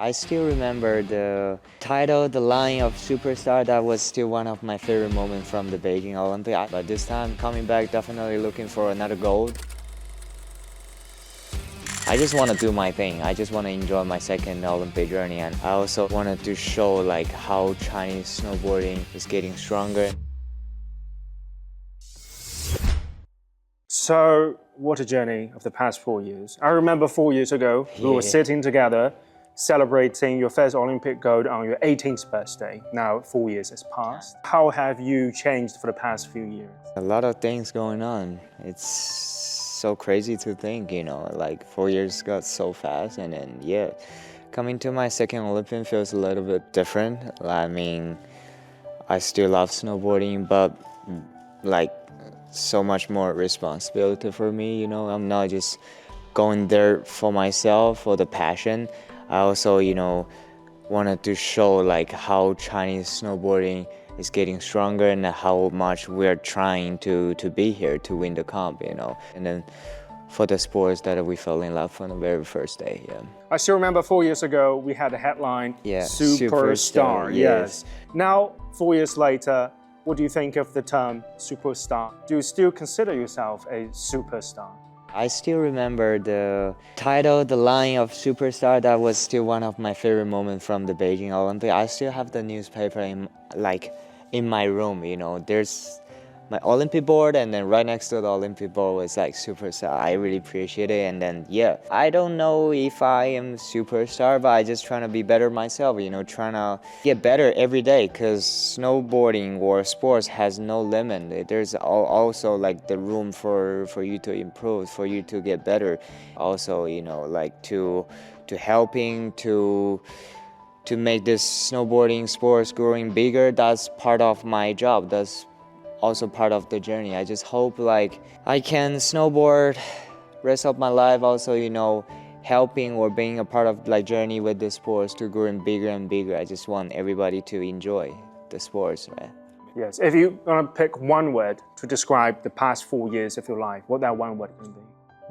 I still remember the title, the line of Superstar. That was still one of my favorite moments from the Beijing Olympic. But this time coming back, definitely looking for another gold. I just want to do my thing. I just want to enjoy my second Olympic journey, and I also wanted to show like how Chinese snowboarding is getting stronger. So, what a journey of the past 4 years. I remember 4 years ago, we were sitting together celebrating your first Olympic gold on your 18th birthday. Now 4 years has passed. How have you changed for the past few years? A lot of things going on. It's so crazy to think, like 4 years got so fast, and then coming to my second Olympic feels a little bit different. I mean, I still love snowboarding, but like so much more responsibility for me, I'm not just going there for myself, for the passion. I also, wanted to show like how Chinese snowboarding is getting stronger and how much we're trying to be here to win the comp, and then for the sports that we fell in love from the very first day. I still remember 4 years ago, we had a headline, Superstar, Superstar, yes. Now, 4 years later, what do you think of the term superstar? Do you still consider yourself a superstar? I still remember the title, the line of Superstar. That was still one of my favorite moments from the Beijing Olympic. I still have the newspaper in my room, There's my Olympic board, and then right next to the Olympic board was like Superstar. I really appreciate it. And then, I don't know if I am superstar, but I just trying to be better myself, trying to get better every day, because snowboarding or sports has no limit. There's also like the room for you to improve, for you to get better. Also, like to helping to make this snowboarding sports growing bigger. That's part of my job. That's also part of the journey. I just hope like I can snowboard rest of my life, also helping or being a part of like journey with the sports to growing bigger and bigger. I just want everybody to enjoy the sports, right? Yes, if you're gonna pick one word to describe the past 4 years of your life, what that one word can be?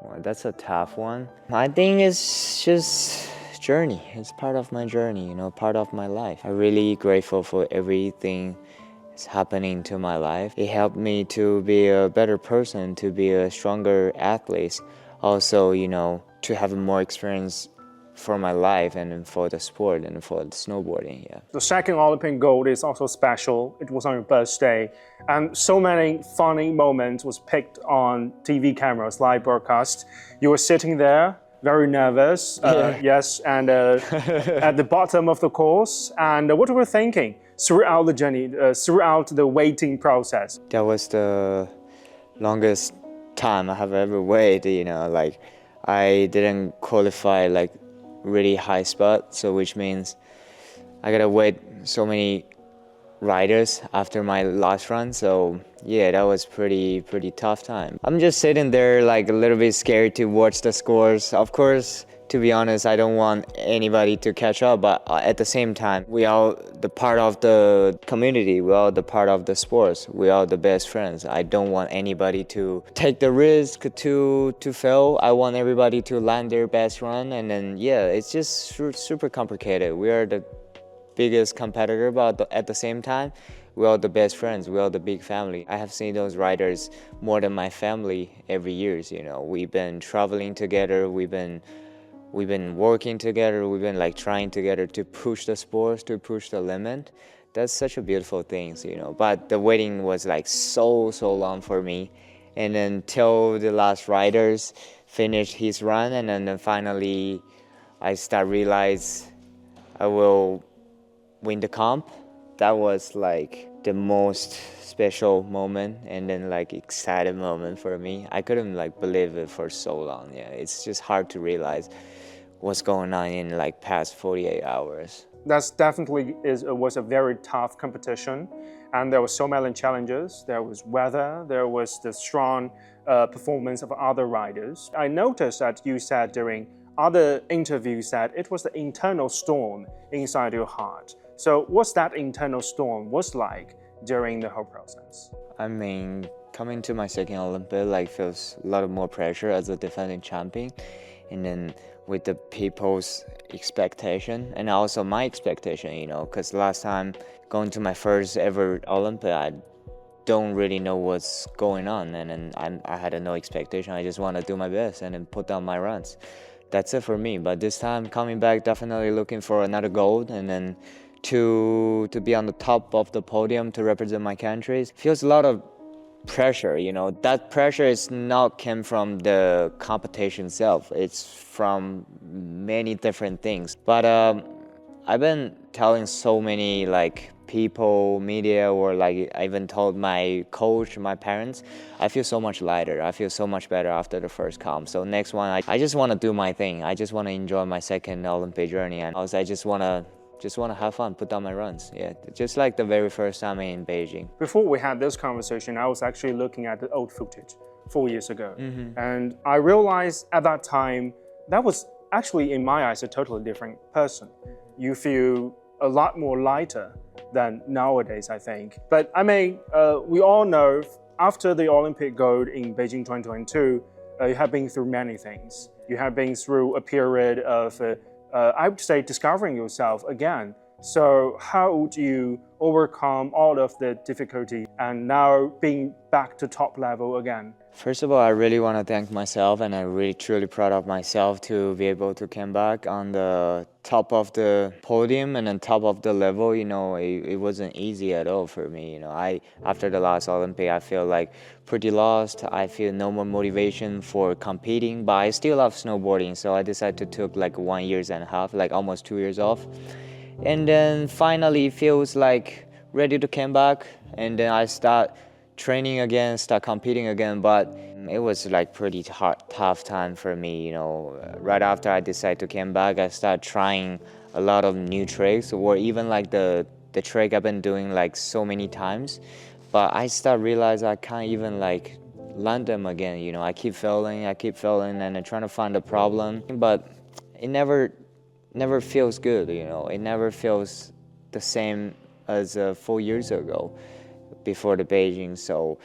Well, that's a tough one. I think it's just journey. It's part of my journey, part of my life. I'm really grateful for everything happening to my life. It helped me to be a better person, to be a stronger athlete. Also, to have more experience for my life and for the sport and for the snowboarding. The second Olympic gold is also special. It was on your birthday, and so many funny moments was picked on TV cameras, live broadcast. You were sitting there, very nervous, yes, and at the bottom of the course. And what were you thinking throughout the journey, throughout the waiting process? That was the longest time I have ever waited, like I didn't qualify like really high spot, so which means I gotta wait so many riders after my last run. So that was pretty tough time. I'm just sitting there like a little bit scared to watch the scores. Of course, to be honest, I don't want anybody to catch up, but at the same time, we are the part of the community, we are the part of the sports, we are the best friends. I don't want anybody to take the risk to fail. I want everybody to land their best run, and then it's just super complicated. We are the biggest competitor, but at the same time, we are the best friends, we are the big family. I have seen those riders more than my family every year. We've been traveling together, we've been working together, we've been like trying together to push the sports, to push the limit. That's such a beautiful thing, But the waiting was like so long for me. And then till the last riders finished his run, and then finally I start realize I will win the comp. That was like the most special moment, and then like excited moment for me. I couldn't like believe it for so long. It's just hard to realize what's going on in like past 48 hours. That's definitely was a very tough competition, and there were so many challenges. There was weather, there was the strong performance of other riders. I noticed that you said during other interviews that it was the internal storm inside your heart. So what's that internal storm was like during the whole process? I mean, coming to my second Olympic like feels a lot of more pressure as a defending champion, and then with the people's expectation and also my expectation, because last time going to my first ever Olympic, I don't really know what's going on, and then I had no expectation. I just want to do my best and then put down my runs. That's it for me. But this time coming back, definitely looking for another gold, and then to be on the top of the podium to represent my country feels a lot of pressure. That pressure is not came from the competition itself. It's from many different things. But I've been telling so many people, media, or I even told my coach, my parents, I feel so much lighter. I feel so much better after the first comp. So next one, I just want to do my thing. I just want to enjoy my second Olympic journey, and also I just want to have fun, put down my runs. Yeah, just like the very first time in Beijing. Before we had this conversation, I was actually looking at the old footage 4 years ago. And I realized at that time, that was actually, in my eyes, a totally different person. You feel a lot more lighter than nowadays, I think. But I mean, we all know after the Olympic gold in Beijing 2022, you have been through many things. You have been through a period of, I would say, discovering yourself again. So how would you overcome all of the difficulty and now being back to top level again? First of all, I really want to thank myself, and I'm really truly proud of myself to be able to come back on the top of the podium and on top of the level. It wasn't easy at all for me. After the last Olympic, I feel pretty lost. I feel no more motivation for competing, but I still love snowboarding. So I decided to take 1.5 years, almost 2 years off. And then finally it feels ready to come back, and then I start training again, start competing again. But it was pretty hard, tough time for me. Right after I decided to come back, I started trying a lot of new tricks, or even the trick I've been doing so many times. But I start realize I can't even land them again. I keep failing, and then trying to find a problem. But it never feels good. It never feels the same as 4 years ago before the Beijing. So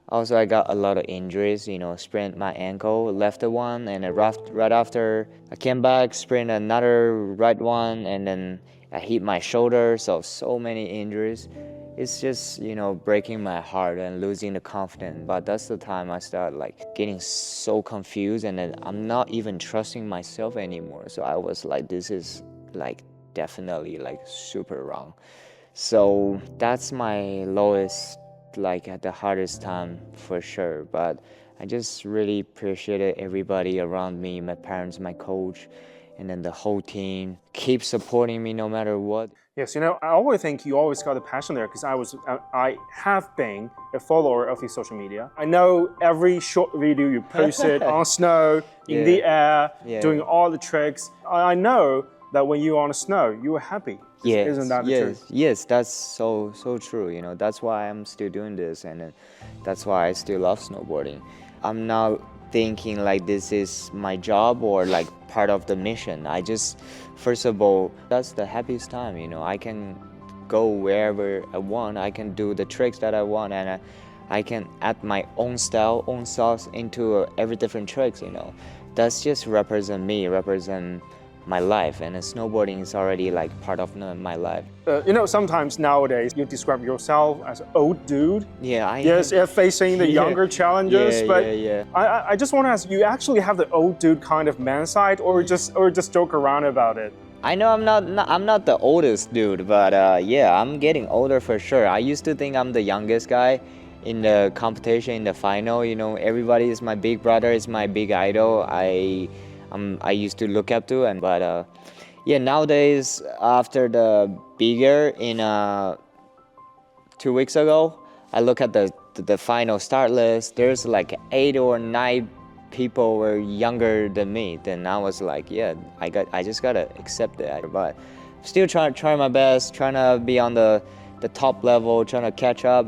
also I got a lot of injuries, sprained my ankle, left one, and right after I came back, sprained another right one, and then I hit my shoulder. So many injuries. It's just, breaking my heart and losing the confidence. But that's the time I start getting so confused, and then I'm not even trusting myself anymore. So I was this is definitely super wrong. So that's my lowest, at the hardest time for sure. But I just really appreciated everybody around me, my parents, my coach, and then the whole team keep supporting me no matter what. Yes, I always think you always got a passion there, because I have been a follower of your social media. I know every short video you posted on snow, in the air, doing all the tricks. I know that when you're on snow, you were happy. Yes, isn't that the truth? Yes, that's so true. That's why I'm still doing this, and that's why I still love snowboarding. I'm not thinking this is my job or part of the mission. I just, first of all, that's the happiest time. I can go wherever I want. I can do the tricks that I want, and I can add my own style, own sauce into every different tricks. That's just represent me, represent my life, and snowboarding is already part of my life. Sometimes nowadays you describe yourself as an old dude. Yeah, Yes, facing the younger challenges. Yeah, but yeah. I just want to ask, you actually have the old dude kind of man side, or just joke around about it? I know I'm not the oldest dude, but yeah, I'm getting older for sure. I used to think I'm the youngest guy in the competition, in the final. Everybody is my big brother, is my big idol. I used to look up to, but yeah, nowadays after the bigger in 2 weeks ago, I look at the final start list. There's 8 or 9 people were younger than me. Then I was yeah, I just gotta accept that. But still trying my best, trying to be on the top level, trying to catch up.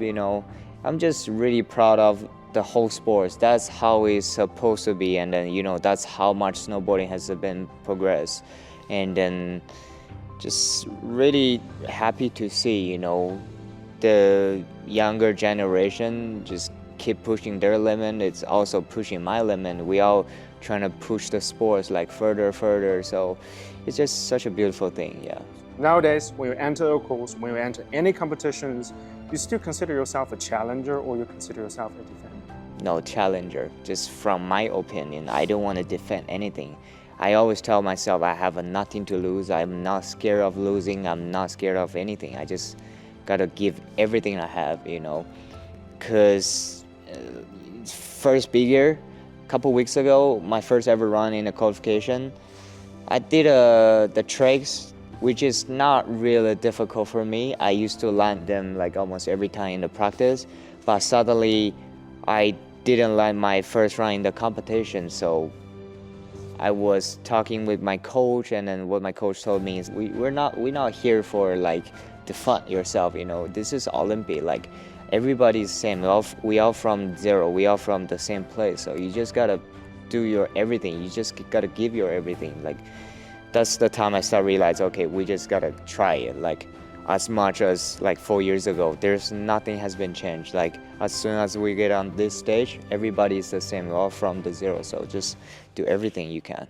I'm just really proud of the whole sports. That's how it's supposed to be, and then that's how much snowboarding has been progressed. And then just really happy to see the younger generation just keep pushing their limit. It's also pushing my limit. We all trying to push the sports further. So it's just such a beautiful thing, yeah. Nowadays, when you enter a course, when you enter any competitions, you still consider yourself a challenger or you consider yourself a defender? No, challenger. Just from my opinion, I don't want to defend anything. I always tell myself I have nothing to lose. I'm not scared of losing. I'm not scared of anything. I just gotta give everything I have, you know. Cause first big year, a couple weeks ago, my first ever run in a qualification, I did the tricks, which is not really difficult for me. I used to land them like almost every time in the practice, but suddenly I didn't land my first run in the competition. So I was talking with my coach, and then what my coach told me is we're not here for like to fun yourself, you know. This is Olympic, like everybody's same. We all from zero. We all from the same place. So you just gotta do your everything. You just gotta give your everything. Like that's the time I start realize, okay, we just gotta try it. Like as much as like 4 years ago, there's nothing has been changed. Like as soon as we get on this stage, everybody's the same. We're all from the zero. So just do everything you can.